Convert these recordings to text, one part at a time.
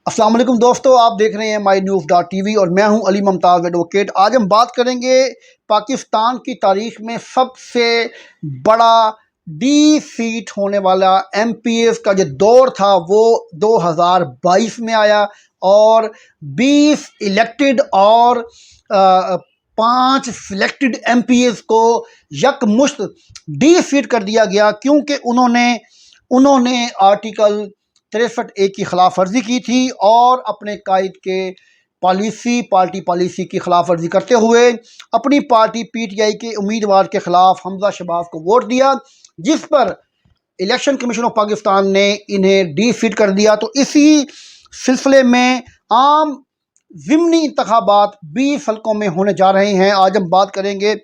अस्सलाम वालेकुम दोस्तों, आप देख रहे हैं माई न्यूज़ डॉट टीवी और मैं हूं अली मुमताज़ एडवोकेट। आज हम बात करेंगे पाकिस्तान की तारीख में सबसे बड़ा डी सीट होने वाला एमपीएस का जो दौर था वो 2022 में आया और 20 इलेक्टेड और 5 सिलेक्टेड एमपीएस को यकमुश्त डी सीट कर दिया गया क्योंकि उन्होंने आर्टिकल 63A की खिलाफ वर्जी की थी और अपने कायद के पार्टी पॉलिसी की खिलाफ वर्जी करते हुए अपनी पार्टी पीटीआई के उम्मीदवार के खिलाफ हमजा शहबाज को वोट दिया, जिस पर इलेक्शन कमीशन ऑफ पाकिस्तान ने इन्हें डिफीट कर दिया। तो इसी सिलसिले में आम ज़िमनी इंतखाबात 20 हल्कों में होने जा रहे हैं। आज हम बात करेंगे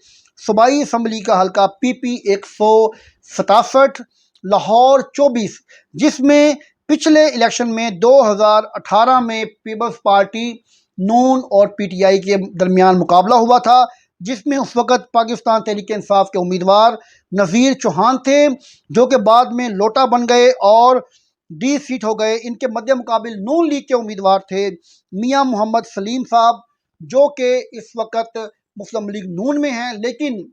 सूबाई असम्बली का हल्का PP 167, लाहौर 24, जिसमें पिछले इलेक्शन में 2018 में पीपल्स पार्टी नून और पीटीआई के दरमियान मुकाबला हुआ था, जिसमें उस वक़्त पाकिस्तान तहरीक-ए-इंसाफ के उम्मीदवार नज़ीर चौहान थे, जो कि बाद में लोटा बन गए और डी सीट हो गए। इनके मध्य मुकाबिल नून लीग के उम्मीदवार थे मियां मोहम्मद सलीम साहब, जो कि इस वक़्त मुस्लिम लीग नून में हैं, लेकिन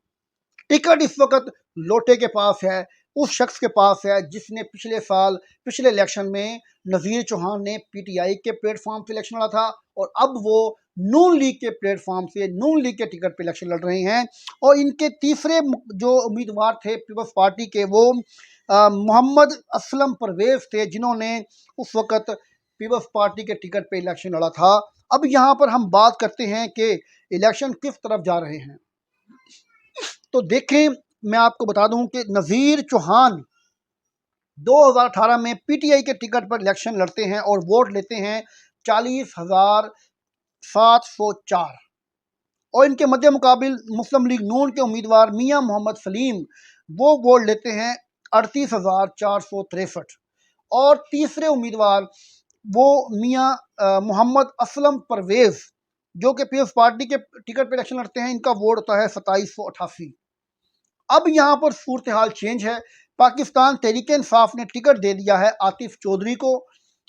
टिकट इस वक्त लोटे के पास है, उस शख्स के पास है जिसने पिछले इलेक्शन में नज़ीर चौहान ने पीटीआई के प्लेटफॉर्म से इलेक्शन लड़ा था और अब वो नून लीग के प्लेटफॉर्म से नून लीग के टिकट पे इलेक्शन लड़ रहे हैं। और इनके तीसरे जो उम्मीदवार थे पीपल्स पार्टी के, वो मोहम्मद असलम परवेज़ थे, जिन्होंने उस वक़्त पीपल्स पार्टी के टिकट पे इलेक्शन लड़ा था। अब यहाँ पर हम बात करते हैं कि इलेक्शन किस तरफ जा रहे हैं। तो देखें, मैं आपको बता दूं कि नज़ीर चौहान 2018 में पीटीआई के टिकट पर इलेक्शन लड़ते हैं और वोट लेते हैं 40,704 और इनके मध्य मुकाबिल मुस्लिम लीग नून के उम्मीदवार मियां मोहम्मद सलीम वो वोट लेते हैं 38,463 और तीसरे उम्मीदवार वो मियां मोहम्मद असलम परवेज़, जो कि पीपल्स पार्टी के टिकट पर इलेक्शन लड़ते हैं, इनका वोट होता है 2788। अब यहाँ पर सूरत हाल चेंज है। पाकिस्तान तहरीक इंसाफ ने टिकट दे दिया है आतिफ चौधरी को।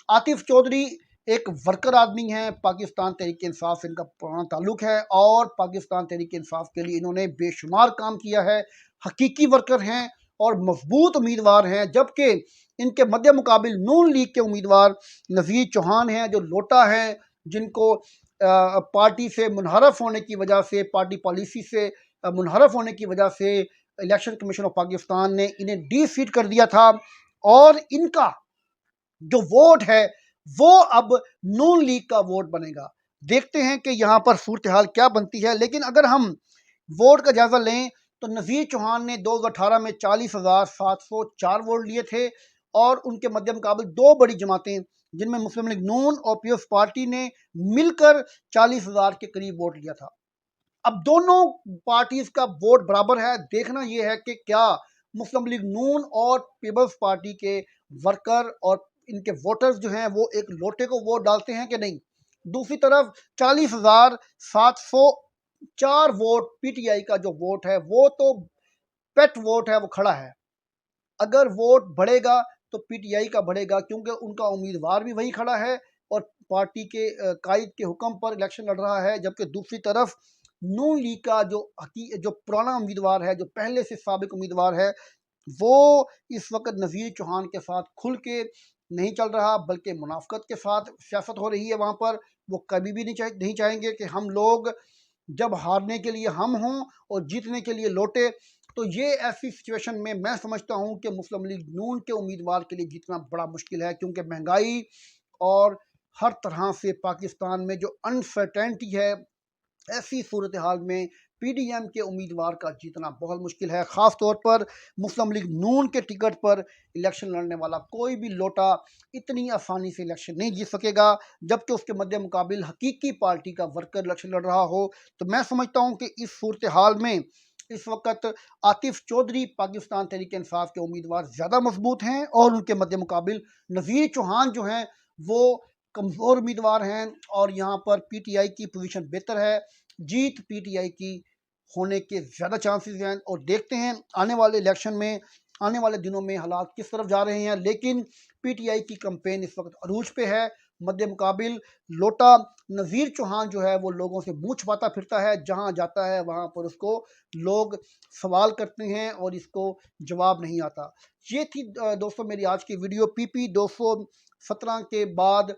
आतिफ चौधरी एक वर्कर आदमी हैं, पाकिस्तान तहरीक इंसाफ से इनका पुराना ताल्लुक है और पाकिस्तान तहरीक इंसाफ के लिए इन्होंने बेशुमार काम किया है, हकीकी वर्कर हैं और मजबूत उम्मीदवार हैं। जबकि इनके मध्य मुकाबिल नून लीग के उम्मीदवार नज़ीर चौहान हैं, जो लोटा हैं, जिनको पार्टी से मुनहरफ होने की वजह से, पार्टी पॉलिसी से मुनहरफ होने की वजह से इलेक्शन कमीशन ऑफ पाकिस्तान ने इन्हें डिफीट कर दिया था और इनका जो वोट है वो अब नून लीग का वोट बनेगा। देखते हैं कि यहाँ पर सूरत हाल क्या बनती है। लेकिन अगर हम वोट का जायजा लें तो नज़ीर चौहान ने 2018 में 40,704 वोट लिए थे और उनके मध्य मुकाबले दो बड़ी जमातें, जिनमें मुस्लिम लीग नून और पीपल्स पार्टी ने मिलकर 40,000 के करीब वोट लिया था। अब दोनों पार्टीज का वोट बराबर है। देखना यह है कि क्या मुस्लिम लीग नून और पीपल्स पार्टी के वर्कर और इनके वोटर्स जो हैं वो एक लोटे को वोट डालते हैं कि नहीं। दूसरी तरफ 40,704 वोट पीटीआई का जो वोट है वो तो पेट वोट है, वो खड़ा है। अगर वोट बढ़ेगा तो पीटीआई का बढ़ेगा, क्योंकि उनका उम्मीदवार भी वही खड़ा है और पार्टी के कायद के हुक्म पर इलेक्शन लड़ रहा है। जबकि दूसरी तरफ नून लीग का जो पुराना उम्मीदवार है, जो पहले से साबिक उम्मीदवार है, वो इस वक्त नज़ीर चौहान के साथ खुल के नहीं चल रहा, बल्कि मुनाफकत के साथ सियासत हो रही है वहाँ पर। वो कभी भी नहीं चाहेंगे कि हम लोग जब हारने के लिए हम हों और जीतने के लिए लौटे। तो ये ऐसी सिचुएशन में मैं समझता हूँ कि मुस्लिम लीग नून के उम्मीदवार के लिए जीतना बड़ा मुश्किल है, क्योंकि महंगाई और हर तरह से पाकिस्तान में जो अनसर्टेनिटी है, ऐसी सूरत हाल में पीडीएम के उम्मीदवार का जीतना बहुत मुश्किल है। ख़ास तौर पर मुस्लिम लीग नून के टिकट पर इलेक्शन लड़ने वाला कोई भी लोटा इतनी आसानी से इलेक्शन नहीं जीत सकेगा, जबकि उसके मध्य मुकाबिल हकीकी पार्टी का वर्कर इलेक्शन लड़ रहा हो। तो मैं समझता हूँ कि इस सूरत हाल में इस वक्त आतिफ चौधरी पाकिस्तान तहरीक इंसाफ के उम्मीदवार ज़्यादा मजबूत हैं और उनके मध्य मुकाबिल नज़ीर चौहान जो हैं वो कमज़ोर उम्मीदवार हैं और यहाँ पर पीटीआई की पोजीशन बेहतर है। जीत पीटीआई की होने के ज़्यादा चांसेस हैं और देखते हैं आने वाले इलेक्शन में, आने वाले दिनों में हालात किस तरफ जा रहे हैं। लेकिन पीटीआई की कैंपेन इस वक्त अरूज पे है। मद्दे मुकाबिल लोटा नज़ीर चौहान जो है वो लोगों से मुँह छिपाता फिरता है, जहाँ जाता है वहाँ पर उसको लोग सवाल करते हैं और इसको जवाब नहीं आता। ये थी दोस्तों मेरी आज की वीडियो PP 217 के बाद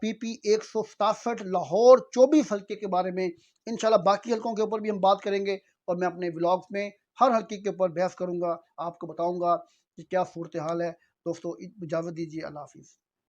PP 167 लाहौर 24 हल्के के बारे में। इंशाल्लाह बाकी हल्कों के ऊपर भी हम बात करेंगे और मैं अपने व्लॉग्स में हर हल्के के ऊपर बहस करूँगा, आपको बताऊँगा कि क्या सूरत हाल है। दोस्तों इजाज़त दीजिए, अल्लाह हाफ़िज़।